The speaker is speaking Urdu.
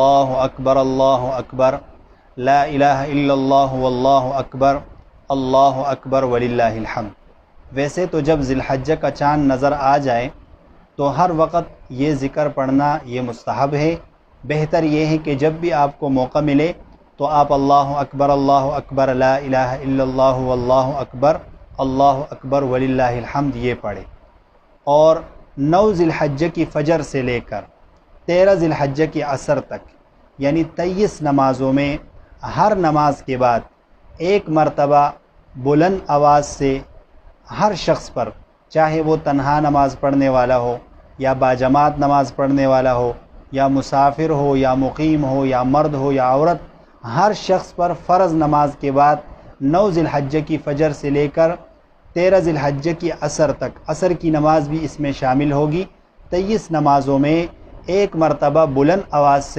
اللہ اکبر لا الہ الا اللہ واللہ اکبر وللہ الحمد۔ ویسے تو جب ذی الحجہ کا چاند نظر آ جائے تو ہر وقت یہ ذکر پڑھنا یہ مستحب ہے۔ بہتر یہ ہے کہ جب بھی آپ کو موقع ملے تو آپ اللہ اکبر لا الہ الا اللہ واللہ اکبر وللہ الحمد یہ پڑھیں۔ اور 9 ذی الحجہ کی فجر سے لے کر 13 ذی الحجہ کی عصر تک یعنی 23 نمازوں میں ہر نماز کے بعد ایک مرتبہ بلند آواز سے ہر شخص پر، چاہے وہ تنہا نماز پڑھنے والا ہو یا باجماعت نماز پڑھنے والا ہو یا مسافر ہو یا مقیم ہو یا مرد ہو یا عورت، ہر شخص پر فرض نماز کے بعد 9 ذی الحجہ کی فجر سے لے کر 13 ذی الحجہ کی عصر تک، عصر کی نماز بھی اس میں شامل ہوگی، 23 نمازوں میں ایک مرتبہ بلند آواز سے